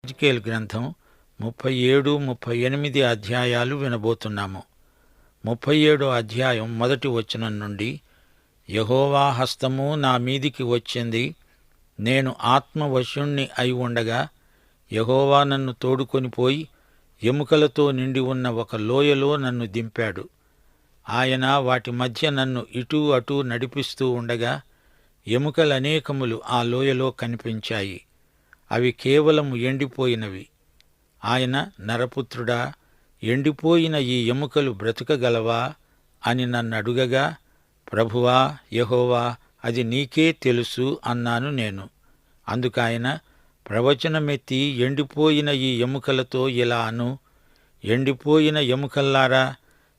యెహెజ్కేలు గ్రంథం 37, 38 అధ్యాయాలు వినబోతున్నాము. 37 అధ్యాయం మొదటి వచనం నుండి, యెహోవా హస్తము నా మీదికి వచ్చింది, నేను ఆత్మవశుణ్ణి అయి ఉండగా యెహోవా నన్ను తోడుకొనిపోయి ఎముకలతో నిండి ఉన్న ఒక లోయలో నన్ను దింపాడు. ఆయన వాటి మధ్య నన్ను ఇటూ అటూ నడిపిస్తూ ఉండగా ఎముకలనేకములు ఆ లోయలో కనిపించాయి. అవి కేవలం ఎండిపోయినవి. ఆయన, నరపుత్రుడా, ఎండిపోయిన ఈ ఎముకలు బ్రతకగలవా అని నన్నడుగగా, ప్రభువా యెహోవా, అది నీకే తెలుసు అన్నాను నేను. అందుకాయన ప్రవచనమెత్తి ఎండిపోయిన ఈ ఎముకలతో ఇలా అను, ఎండిపోయిన ఎముకల్లారా,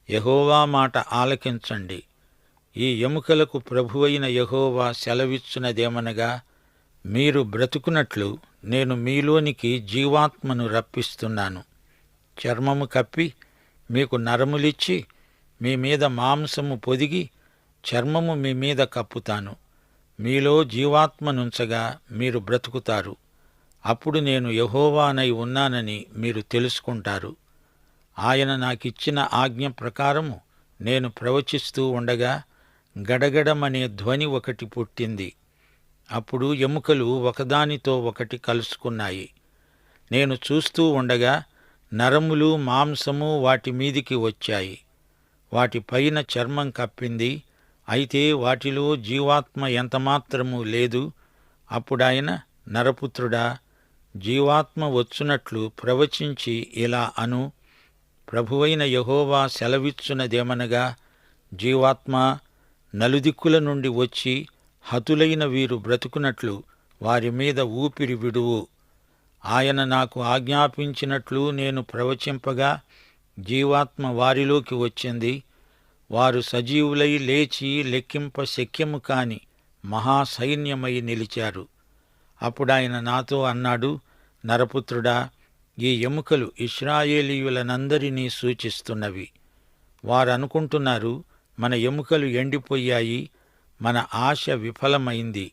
యెహోవా మాట ఆలకించండి. ఈ ఎముకలకు ప్రభువైన యెహోవా సెలవిచ్చునదేమనగా, మీరు బ్రతుకునట్లు నేను మీలోనికి జీవాత్మను రప్పిస్తున్నాను. చర్మము కప్పి మీకు నరములిచ్చి మీ మీద మాంసము పొదిగి చర్మము మీ మీద కప్పుతాను. మీలో జీవాత్మనుంచగా మీరు బ్రతుకుతారు. అప్పుడు నేను యెహోవానై ఉన్నానని మీరు తెలుసుకుంటారు. ఆయన నాకిచ్చిన ఆజ్ఞ ప్రకారము నేను ప్రవచిస్తూ ఉండగా గడగడమనే ధ్వని ఒకటి పుట్టింది. అప్పుడు ఎముకలు ఒకదానితో ఒకటి కలుసుకున్నాయి. నేను చూస్తూ ఉండగా నరములు మాంసము వాటి మీదికి వచ్చాయి. వాటిపైన చర్మం కప్పింది, అయితే వాటిలో జీవాత్మ ఎంతమాత్రమూ లేదు. అప్పుడాయన, నరపుత్రుడా, జీవాత్మ వచ్చునట్లు ప్రవచించి ఇలా అను, ప్రభువైన యెహోవా సెలవిచ్చునదేమనగా, జీవాత్మా, నలుదిక్కుల నుండి వచ్చి హతులైన వీరు బ్రతుకునట్లు వారి మీద ఊపిరి విడువు. ఆయన నాకు ఆజ్ఞాపించినట్లు నేను ప్రవచింపగా జీవాత్మ వారిలోకి వచ్చింది. వారు సజీవులై లేచి లెక్కింప శక్యము కాని మహాసైన్యమై నిలిచారు. అప్పుడాయన నాతో అన్నాడు, నరపుత్రుడా, ఈ ఎముకలు ఇశ్రాయేలీయులనందరినీ సూచిస్తున్నవి. వారనుకుంటున్నారు, మన ఎముకలు ఎండిపోయాయి, మన ఆశ విఫలమైంది,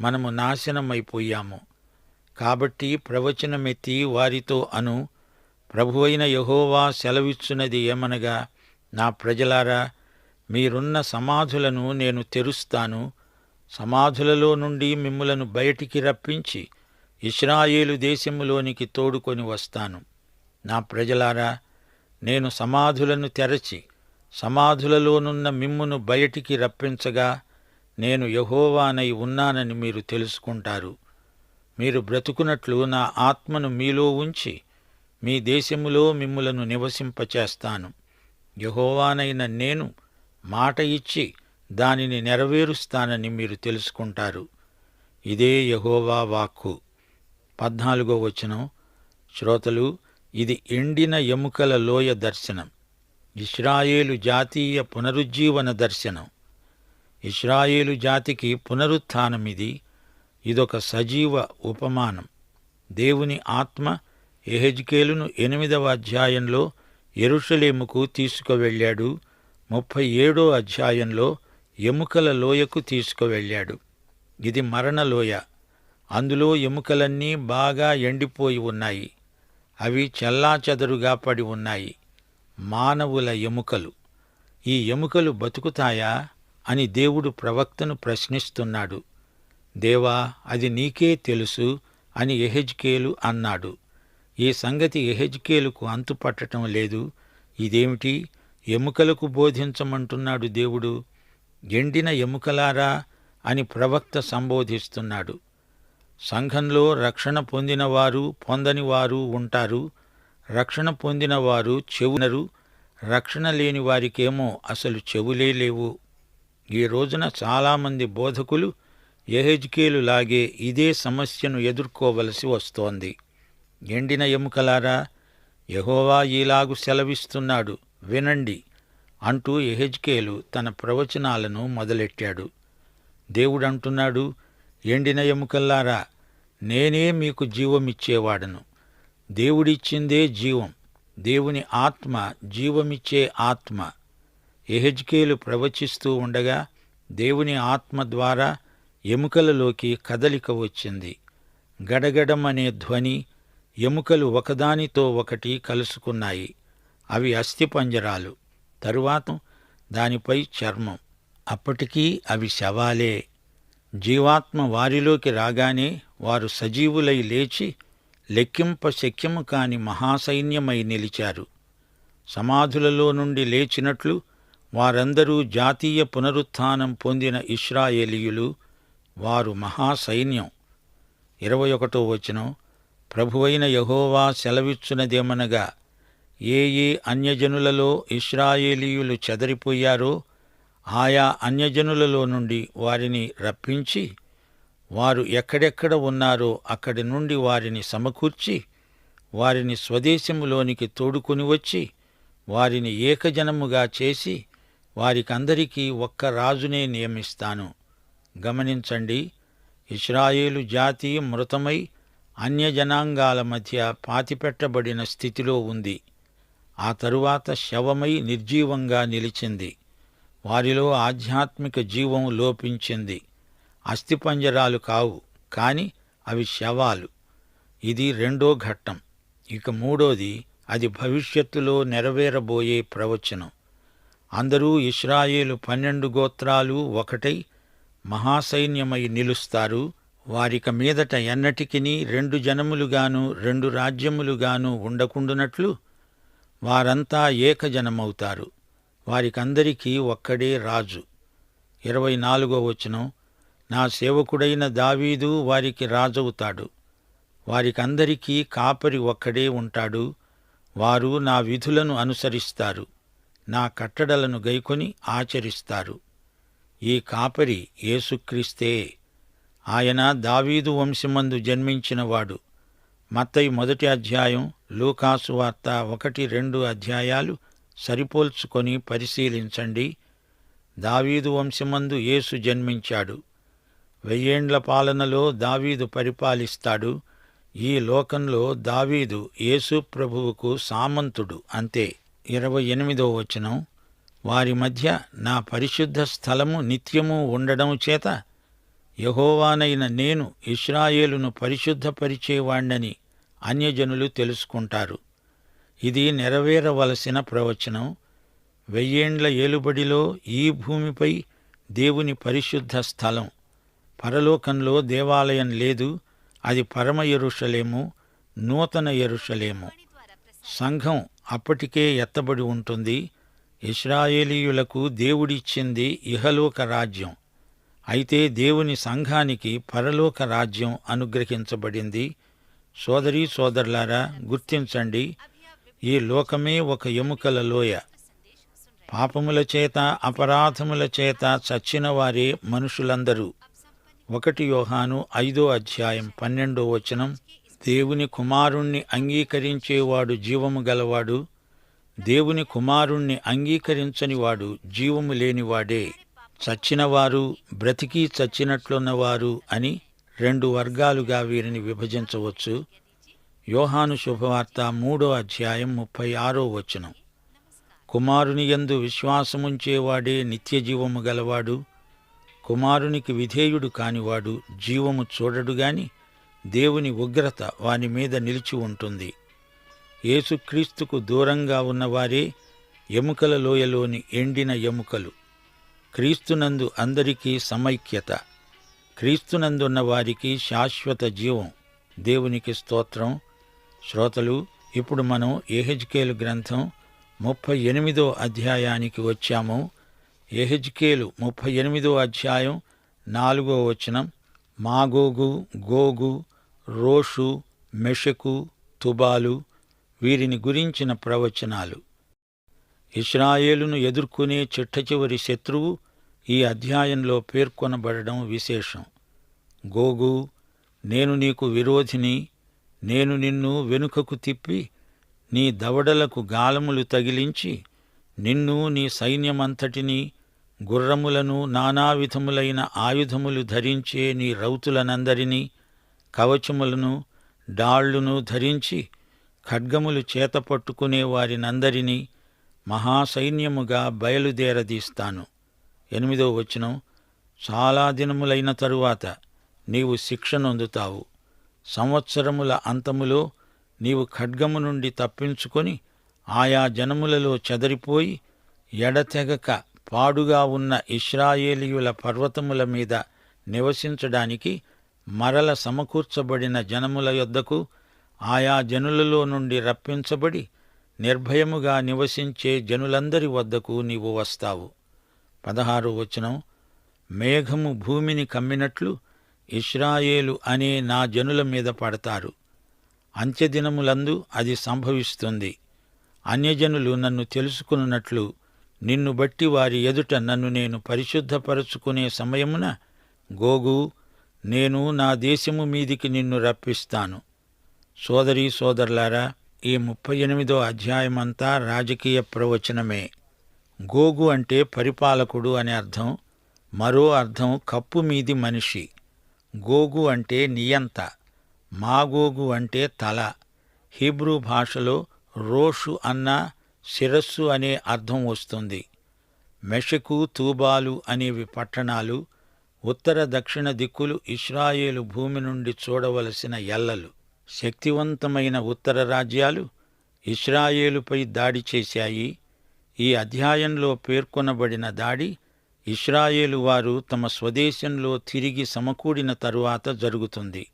మనము నాశనమైపోయాము. కాబట్టి ప్రవచనమెత్తి వారితో అను, ప్రభువైన యెహోవా సెలవిచ్చున్నది ఏమనగా, నా ప్రజలారా, మీరున్న సమాధులను నేను తెరుస్తాను. సమాధులలో నుండి మిమ్ములను బయటికి రప్పించి ఇశ్రాయేలు దేశములోనికి తోడుకొని వస్తాను. నా ప్రజలారా, నేను సమాధులను తెరచి సమాధులలోనున్న మిమ్మును బయటికి రప్పించగా నేను యెహోవానై ఉన్నానని మీరు తెలుసుకుంటారు. మీరు బ్రతుకునట్లు నా ఆత్మను మీలో ఉంచి మీ దేశములో మిమ్ములను నివసింపచేస్తాను. యెహోవానైన నేను మాట ఇచ్చి దానిని నెరవేరుస్తానని మీరు తెలుసుకుంటారు. ఇదే యెహోవా వాక్కు. 14వ వచనం. శ్రోతలు, ఇది ఎండిన ఎముకల లోయ దర్శనం. ఇశ్రాయేలు జాతీయ పునరుజ్జీవన దర్శనం. ఇశ్రాయేలు జాతికి పునరుత్థానమిది. ఇదొక సజీవ ఉపమానం. దేవుని ఆత్మ యెహెజ్కేలును 8వ అధ్యాయంలో యెరూషలేముకు తీసుకువెళ్ళాడు. 37వ అధ్యాయంలో ఎముకల లోయకు తీసుకువెళ్ళాడు. ఇది మరణలోయ. అందులో ఎముకలన్నీ బాగా ఎండిపోయి ఉన్నాయి. అవి చెల్లాచెదరుగా పడి ఉన్నాయి. మానవుల ఎముకలు. ఈ ఎముకలు బతుకుతాయా అని దేవుడు ప్రవక్తను ప్రశ్నిస్తున్నాడు. దేవా, అది నీకే తెలుసు అని యెహెజ్కేలు అన్నాడు. ఈ సంగతి యెహెజ్కేలుకు అంతుపట్టటం లేదు. ఇదేమిటి, ఎముకలకు బోధించమంటున్నాడు దేవుడు? ఎండిన ఎముకలారా అని ప్రవక్త సంబోధిస్తున్నాడు. సంఘంలో రక్షణ పొందినవారు, పొందనివారు ఉంటారు. రక్షణ పొందినవారు చెవునరు, రక్షణ లేని వారికేమో అసలు చెవులే లేవు. ఈ రోజున చాలామంది బోధకులు యెహెజ్కేలులాగే ఇదే సమస్యను ఎదుర్కోవలసి వస్తోంది. ఎండిన ఎముకలారా, యెహోవా ఈలాగు సెలవిస్తున్నాడు, వినండి అంటూ యెహెజ్కేలు తన ప్రవచనాలను మొదలెట్టాడు. దేవుడంటున్నాడు, ఎండిన ఎముకల్లారా, నేనే మీకు జీవమిచ్చేవాడను. దేవుడిచ్చిందే జీవం. దేవుని ఆత్మ జీవమిచ్చే ఆత్మ. యెహెజ్కేలు ప్రవచిస్తూ ఉండగా దేవుని ఆత్మ ద్వారా ఎముకలలోకి కదలిక వచ్చింది. గడగడమనే ధ్వని, ఎముకలు ఒకదానితో ఒకటి కలుసుకున్నాయి. అవి అస్థిపంజరాలు. తరువాత దానిపై చర్మం. అప్పటికీ అవి శవాలే. జీవాత్మ వారిలోకి రాగానే వారు సజీవులై లేచి లెక్కింప శక్యము కాని మహాసైన్యమై నిలిచారు. సమాధులలో నుండి లేచినట్లు వారందరూ జాతీయ పునరుత్థానం పొందిన ఇశ్రాయేలీయులు. వారు మహాసైన్యం. 21వ వచనం, ప్రభువైన యెహోవా సెలవిచ్చునదేమనగా, ఏ ఏ అన్యజనులలో ఇశ్రాయేలీయులు చెదరిపోయారో ఆయా అన్యజనులలో నుండి వారిని రప్పించి, వారు ఎక్కడెక్కడ ఉన్నారో అక్కడి నుండి వారిని సమకూర్చి, వారిని స్వదేశములోనికి తోడుకొని వచ్చి, వారిని ఏకజనముగా చేసి, వారికందరికీ ఒక్క రాజునే నియమిస్తాను. గమనించండి, ఇశ్రాయేలు జాతి మృతమై అన్యజనాంగాల మధ్య పాతిపెట్టబడిన స్థితిలో ఉంది. ఆ తరువాత శవమై నిర్జీవంగా నిలిచింది. వారిలో ఆధ్యాత్మిక జీవం లోపించింది. అస్థిపంజరాలు కావు, కాని అవి శవాలు. ఇది రెండో ఘట్టం. ఇక మూడోది, అది భవిష్యత్తులో నెరవేరబోయే ప్రవచనం. అందరూ ఇశ్రాయేలు 12 గోత్రాలు ఒకటై మహాసైన్యమై నిలుస్తారు. వారిక మీదట ఎన్నటికినీ 2 జనములుగాను 2 రాజ్యములుగాను ఉండకుండునట్లు వారంతా ఏకజనమవుతారు. వారికందరికీ ఒక్కడే రాజు. 24వ వచనం, నా సేవకుడైన దావీదు వారికి రాజవుతాడు. వారికందరికీ కాపరి ఒక్కడే ఉంటాడు. వారు నా విధులను అనుసరిస్తారు, నా కట్టడలను గైకొని ఆచరిస్తారు. ఈ కాపరి యేసుక్రీస్తే. ఆయన దావీదు వంశమందు జన్మించినవాడు. మత్తయి 1వ అధ్యాయం, లూకాసు వార్త 1, 2 అధ్యాయాలు సరిపోల్చుకొని పరిశీలించండి. దావీదు వంశమందు యేసు జన్మించాడు. 1000 ఏండ్ల పాలనలో దావీదు పరిపాలిస్తాడు. ఈ లోకంలో దావీదు యేసు ప్రభువుకు సామంతుడు, అంతే. 28వ వచనం, వారి మధ్య నా పరిశుద్ధ స్థలము నిత్యము ఉండడం చేత యెహోవానైన నేను ఇశ్రాయేలును పరిశుద్ధపరిచేవాణ్ణని అన్యజనులు తెలుసుకుంటారు. ఇది నెరవేరవలసిన ప్రవచనం. 1000 ఏండ్ల ఏలుబడిలో ఈ భూమిపై దేవుని పరిశుద్ధ స్థలం. పరలోకంలో దేవాలయం లేదు. అది పరమ యెరూషలేము, నూతన యెరూషలేము. సంఘం అప్పటికే ఎత్తబడి ఉంటుంది. ఇశ్రాయేలీయులకు దేవుడిచ్చింది ఇహలోక రాజ్యం. అయితే దేవుని సంఘానికి పరలోక రాజ్యం అనుగ్రహించబడింది. సోదరీ సోదరులారా, గుర్తించండి, ఈ లోకమే ఒక ఎముకల లోయ. పాపముల చేత అపరాధముల చేత చచ్చిన వారే మనుషులందరూ. 1 యోహాను 5వ అధ్యాయం 12వ వచనం, దేవుని కుమారుణ్ణి అంగీకరించేవాడు జీవము గలవాడు, దేవుని కుమారుణ్ణి అంగీకరించనివాడు జీవము లేనివాడే. చచ్చినవారు, బ్రతికి చచ్చినట్లున్నవారు అని 2 వర్గాలుగా వీరిని విభజించవచ్చు. యోహాను శుభవార్త 3వ అధ్యాయం 36వ వచనం, కుమారుని యందు విశ్వాసముంచేవాడే నిత్యజీవము గలవాడు. కుమారునికి విధేయుడు కానివాడు జీవము చూడడుగాని దేవుని ఉగ్రత వాని మీద నిలిచి ఉంటుంది. యేసుక్రీస్తుకు దూరంగా ఉన్నవారే ఎముకల లోయలోని ఎండిన ఎముకలు. క్రీస్తునందు అందరికీ సమైక్యత. క్రీస్తునందున్న వారికి శాశ్వత జీవం. దేవునికి స్తోత్రం. శ్రోతలు, ఇప్పుడు మనం యెహెజ్కేలు గ్రంథం 38వ అధ్యాయానికి వచ్చాము. యెహెజ్కేలు 38వ అధ్యాయం 4వ వచనం, మాగోగు, గోగు, రోషు, మెషకు, తుబాలు, వీరిని గురించిన ప్రవచనాలు. ఇశ్రాయేలును ఎదుర్కొనే చిట్టచివరి శత్రువు ఈ అధ్యాయంలో పేర్కొనబడడం విశేషం. గోగు, నేను నీకు విరోధిని, నేను నిన్ను వెనుకకు తిప్పి నీ దవడలకు గాలములు తగిలించి నిన్ను నీ సైన్యమంతటినీ గుర్రములను నానావిధములైన ఆయుధములు ధరించే నీ రౌతులనందరినీ కవచములను డాళ్లును ధరించి ఖడ్గములు చేతపట్టుకునే వారినందరినీ మహాసైన్యముగా బయలుదేరదీస్తాను. 8వ వచనం, చాలా దినములైన తరువాత నీవు శిక్ష నొందుతావు. సంవత్సరముల అంతములో నీవు ఖడ్గము నుండి తప్పించుకొని ఆయా జనములలో చెదరిపోయి ఎడతెగక పాడుగా ఉన్న ఇశ్రాయేలీయుల పర్వతముల మీద నివసించడానికి మరల సమకూర్చబడిన జనముల యొద్దకు ఆయా జనులలో నుండి రప్పించబడి నిర్భయముగా నివసించే జనులందరి వద్దకు నీవు వస్తావు. 16వ వచనం, మేఘము భూమిని కమ్మినట్లు ఇశ్రాయేలు అనే నా జనుల మీద పడతారు. అంత్యదినములందు అది సంభవిస్తుంది. అన్యజనులు నన్ను తెలుసుకున్నట్లు నిన్ను బట్టి వారి ఎదుట నన్ను నేను పరిశుద్ధపరచుకునే సమయమున గోగు, నేను నా దేశము మీదికి నిన్ను రప్పిస్తాను. సోదరీ సోదరులారా, ఈ 38వ అధ్యాయమంతా రాజకీయ ప్రవచనమే. గోగు అంటే పరిపాలకుడు అని అర్థం. మరో అర్థం కప్పు మీది మనిషి. గోగు అంటే నియంత. మాగోగు అంటే తల. హీబ్రూ భాషలో రోషు అన్న శిరస్సు అనే అర్థం వస్తుంది. మెషకు, తూబాలు అనేవి పట్టణాలు. ఉత్తర దక్షిణ దిక్కులు ఇశ్రాయేలు భూమి నుండి చూడవలసిన ఎల్లలు. శక్తివంతమైన ఉత్తర రాజ్యాలు ఇశ్రాయేలుపై దాడి చేశాయి. ఈ అధ్యాయంలో పేర్కొనబడిన దాడి ఇశ్రాయేలు వారు తమ స్వదేశంలో తిరిగి సమకూడిన తరువాత జరుగుతుంది.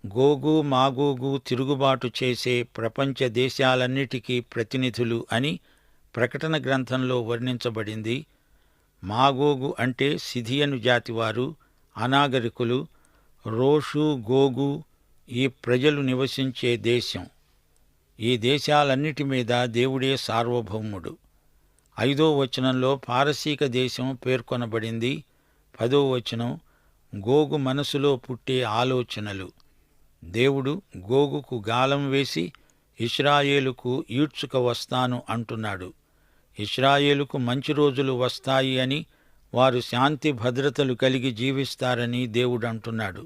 గోగు, మాగోగు తిరుగుబాటు చేసే ప్రపంచ దేశాలన్నిటికీ ప్రతినిధులు అని ప్రకటన గ్రంథంలో వర్ణించబడింది. మాగోగు అంటే సిథియను జాతివారు, అనాగరికులు. రోషు, గోగు ఈ ప్రజలు నివసించే దేశం. ఈ దేశాలన్నిటి మీద దేవుడే సార్వభౌముడు. 5వ వచనంలో పారసీక దేశం పేర్కొనబడింది. 10వ వచనం, గోగు మనసులో పుట్టే ఆలోచనలు. దేవుడు గోగుకు గాలం వేసి ఇశ్రాయేలుకు ఈడ్చుక వస్తాను అంటున్నాడు. ఇశ్రాయేలుకు మంచి రోజులు వస్తాయి అని, వారు శాంతి భద్రతలు కలిగి జీవిస్తారని దేవుడు అంటున్నాడు.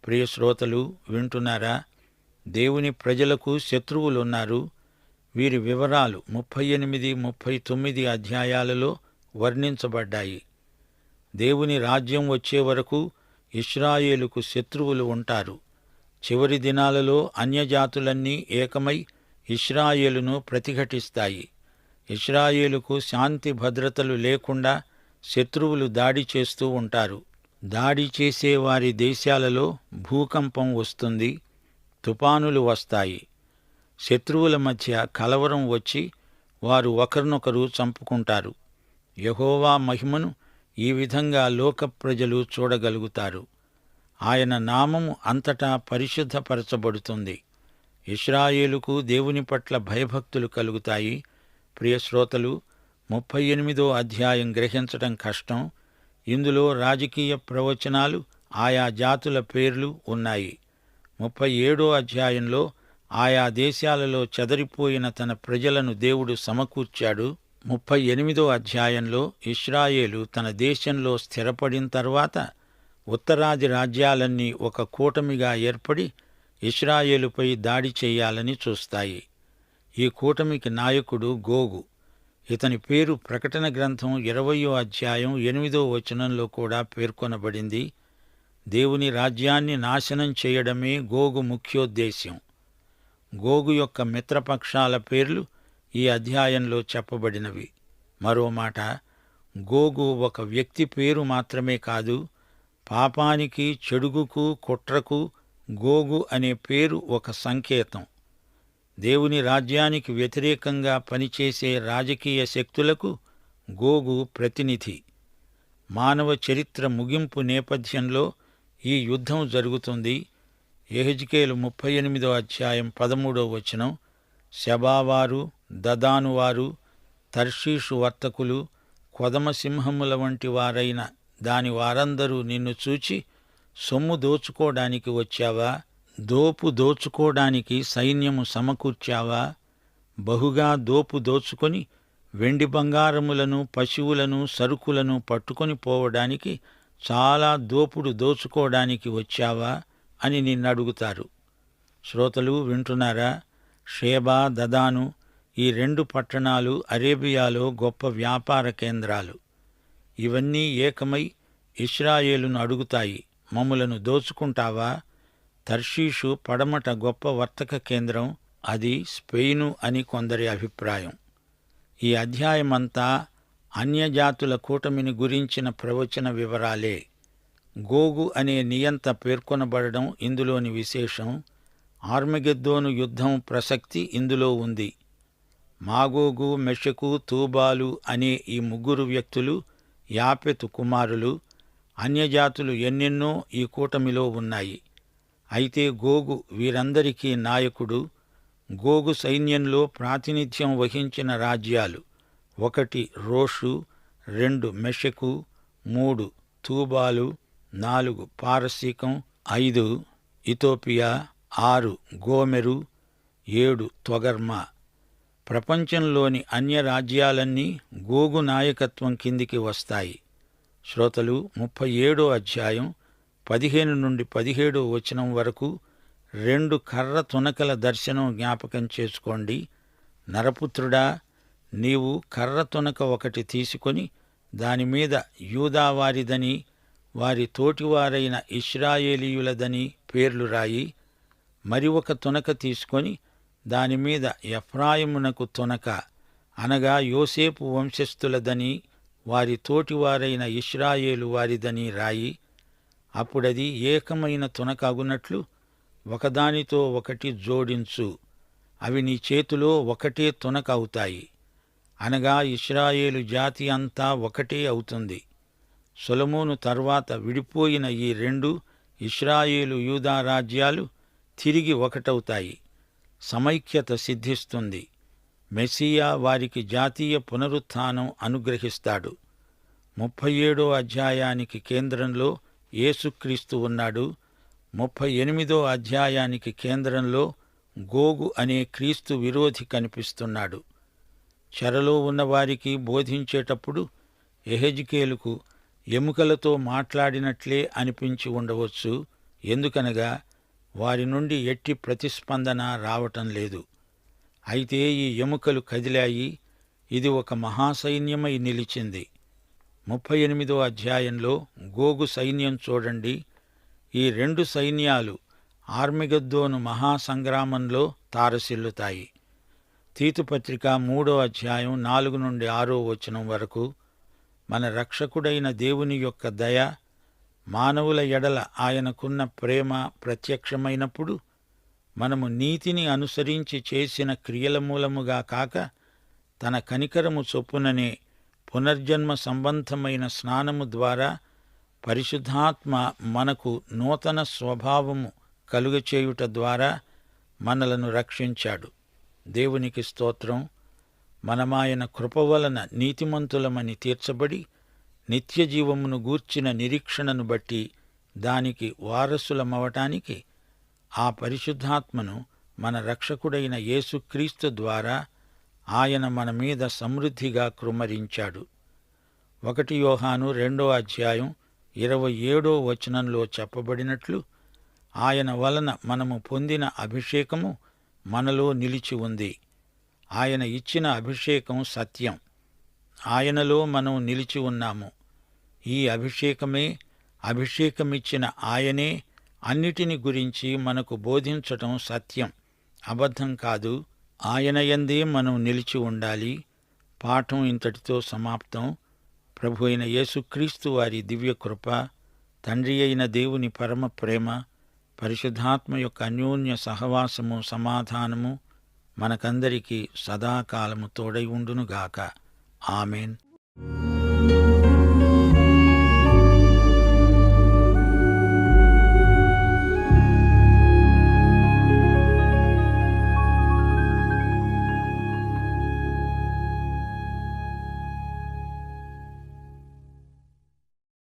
ప్రియ శ్రోతలు, వింటున్నారా? దేవుని ప్రజలకు శత్రువులున్నారు. వీరి వివరాలు 38, 39 అధ్యాయాలలో వర్ణించబడ్డాయి. దేవుని రాజ్యం వచ్చే వరకు ఇశ్రాయేలుకు శత్రువులు ఉంటారు. చివరి దినాలలో అన్యజాతులన్నీ ఏకమై ఇశ్రాయేలును ప్రతిఘటిస్తాయి. ఇశ్రాయేలుకు శాంతి భద్రతలు లేకుండా శత్రువులు దాడి చేస్తూ ఉంటారు. దాడి చేసే వారి దేశాలలో భూకంపం వస్తుంది, తుపానులు వస్తాయి. శత్రువుల మధ్య కలవరం వచ్చి వారు ఒకరినొకరు చంపుకుంటారు. యెహోవా మహిమను ఈ విధంగా లోక ప్రజలు చూడగలుగుతారు. ఆయన నామము అంతటా పరిశుద్ధపరచబడుతుంది. ఇశ్రాయేలుకు దేవుని పట్ల భయభక్తులు కలుగుతాయి. ప్రియశ్రోతలు, 38వ అధ్యాయం గ్రహించటం కష్టం. ఇందులో రాజకీయ ప్రవచనాలు, ఆయా జాతుల పేర్లు ఉన్నాయి. 37వ అధ్యాయంలో ఆయా దేశాలలో చెదరిపోయిన తన ప్రజలను దేవుడు సమకూర్చాడు. 38వ అధ్యాయంలో ఇశ్రాయేలు తన దేశంలో స్థిరపడిన తర్వాత ఉత్తరాది రాజ్యాలన్నీ ఒక కూటమిగా ఏర్పడి ఇశ్రాయేలుపై దాడి చెయ్యాలని చూస్తాయి. ఈ కూటమికి నాయకుడు గోగు. ఇతని పేరు ప్రకటన గ్రంథం 20వ అధ్యాయం 8వ వచనంలో కూడా పేర్కొనబడింది. దేవుని రాజ్యాన్ని నాశనం చేయడమే గోగు ముఖ్యోద్దేశ్యం. గోగు యొక్క మిత్రపక్షాల పేర్లు ఈ అధ్యాయంలో చెప్పబడినవి. మరో మాట, గోగు ఒక వ్యక్తి పేరు మాత్రమే కాదు, పాపానికి, చెడుగుకు, కుట్రకు గోగు అనే పేరు ఒక సంకేతం. దేవుని రాజ్యానికి వ్యతిరేకంగా పనిచేసే రాజకీయ శక్తులకు గోగు ప్రతినిధి. మానవ చరిత్ర ముగింపు నేపథ్యంలో ఈ యుద్ధం జరుగుతుంది. యెహెజ్కేలు 38వ అధ్యాయం 13వ వచనం, శబావారు, దదానువారు, తర్షీషు వర్తకులు, కొదమసింహముల వంటి వారైన దాని వారందరూ నిన్ను చూచి, సొమ్ము దోచుకోవడానికి వచ్చావా? దోపు దోచుకోవడానికి సైన్యము సమకూర్చావా? బహుగా దోపు దోచుకొని వెండి బంగారములను, పశువులను, సరుకులను పట్టుకొని పోవడానికి చాలా దోపుడు దోచుకోవడానికి వచ్చావా అని నిన్నడుగుతారు. శ్రోతలు వింటున్నారా? షేబా, దదాను ఈ 2 పట్టణాలు అరేబియాలో గొప్ప వ్యాపార కేంద్రాలు. ఇవన్నీ ఏకమై ఇశ్రాయేలును అడుగుతాయి, మమ్ములను దోచుకుంటావా? తర్షీషు పడమట గొప్ప వర్తక కేంద్రం, అది స్పెయిను అని కొందరి అభిప్రాయం. ఈ అధ్యాయమంతా అన్యజాతుల కూటమిని గురించిన ప్రవచన వివరాలే. గోగు అనే నియంత పేర్కొనబడడం ఇందులోని విశేషం. ఆర్మగెద్దోను యుద్ధం ప్రసక్తి ఇందులో ఉంది. మాగోగు, మెషకు, తూబాలు అనే ఈ ముగ్గురు వ్యక్తులు యాపెతు కుమారులు. అన్యజాతులు ఎన్నెన్నో ఈ కూటమిలో ఉన్నాయి. అయితే గోగు వీరందరికీ నాయకుడు. గోగు సైన్యంలో ప్రాతినిధ్యం వహించిన రాజ్యాలు: 1 రోషు, 2 మెషకు, 3 తూబాలు, 4 పారసీకం, 5 ఇథోపియా, 6 గోమెరు, 7 తొగర్మా. ప్రపంచంలోని అన్య రాజ్యాలన్నీ గోగు నాయకత్వం కిందికి వస్తాయి. శ్రోతలు, 37 అధ్యాయం 15 నుండి 17 వచనం వరకు 2 కర్ర తునకల దర్శనం జ్ఞాపకం చేసుకోండి. నరపుత్రుడా, నీవు కర్ర తునక ఒకటి తీసుకొని దానిమీద యూదావారిదని, వారి తోటివారైన ఇశ్రాయేలీయులదని పేర్లు రాయి. మరి ఒక తునక తీసుకొని దానిమీద ఎఫ్రాయిమునకు తునక, అనగా యోసేపు వంశస్థులదని, వారి తోటివారైన ఇశ్రాయేలు వారిదని రాయి. అప్పుడది ఏకమైన తునక అగునట్లు ఒకదానితో ఒకటి జోడించు. అవి నీ చేతిలో ఒకటే తునక అవుతాయి, అనగా ఇశ్రాయేలు జాతి అంతా ఒకటే అవుతుంది. సొలొమోను తర్వాత విడిపోయిన ఈ 2 ఇశ్రాయేలు యూదా రాజ్యాలు తిరిగి ఒకటవుతాయి. సమైక్యత సిద్ధిస్తుంది. మెస్సియా వారికి జాతీయ పునరుత్థానం అనుగ్రహిస్తాడు. 37 అధ్యాయానికి కేంద్రంలో యేసుక్రీస్తు ఉన్నాడు. 38 అధ్యాయానికి కేంద్రంలో గోగు అనే క్రీస్తు విరోధి కనిపిస్తున్నాడు. చెరలో ఉన్నవారికి బోధించేటప్పుడు యెహెజ్కేలుకు ఎముకలతో మాట్లాడినట్లే అనిపించి ఉండవచ్చు. ఎందుకనగా వారి నుండి ఎట్టి ప్రతిస్పందన రావటం లేదు. అయితే ఈ ఎముకలు కదిలాయి. ఇది ఒక మహాసైన్యమై నిలిచింది. 38 అధ్యాయంలో గోగు సైన్యం చూడండి. ఈ 2 సైన్యాలు ఆర్మగెద్దోను మహాసంగ్రామంలో తారసిల్లుతాయి. తీతుపత్రిక 3 అధ్యాయం 4 నుండి 6 వచనం వరకు మన రక్షకుడైన దేవుని యొక్క దయ, మానవుల ఎడల ఆయనకున్న ప్రేమ ప్రత్యక్షమైనప్పుడు మనము నీతిని అనుసరించి చేసిన క్రియల మూలముగా కాక తన కనికరము చొప్పుననే పునర్జన్మ సంబంధమైన స్నానము ద్వారా పరిశుద్ధాత్మ మనకు నూతన స్వభావము కలుగచేయుట ద్వారా మనలను రక్షించాడు. దేవునికి స్తోత్రం. మనమాయన కృప వలన నీతిమంతులమని తీర్చబడి నిత్యజీవమును గూర్చిన నిరీక్షణను బట్టి దానికి వారసులమవటానికి ఆ పరిశుద్ధాత్మను మన రక్షకుడైన యేసుక్రీస్తు ద్వారా ఆయన మన మీద సమృద్ధిగా కృమ్మరించాడు. 1 యోహాను 2 అధ్యాయం 27 వచనంలో చెప్పబడినట్లు ఆయన వలన మనము పొందిన అభిషేకము మనలో నిలిచి ఉంది. ఆయన ఇచ్చిన అభిషేకం సత్యం. ఆయనలో మనం నిలిచి ఉన్నాము. ఈ అభిషేకమే, అభిషేకమిచ్చిన ఆయనే అన్నిటిని గురించి మనకు బోధించటం సత్యం, అబద్ధం కాదు. ఆయన యందే మనం నిలిచి ఉండాలి. పాఠం ఇంతటితో సమాప్తం. ప్రభు అయిన యేసుక్రీస్తు వారి దివ్యకృప, తండ్రి అయిన దేవుని పరమ ప్రేమ, పరిశుద్ధాత్మ యొక్క అన్యోన్య సహవాసము, సమాధానము మనకందరికీ సదాకాలము తోడై ఉండునుగాక. ఆమెన్.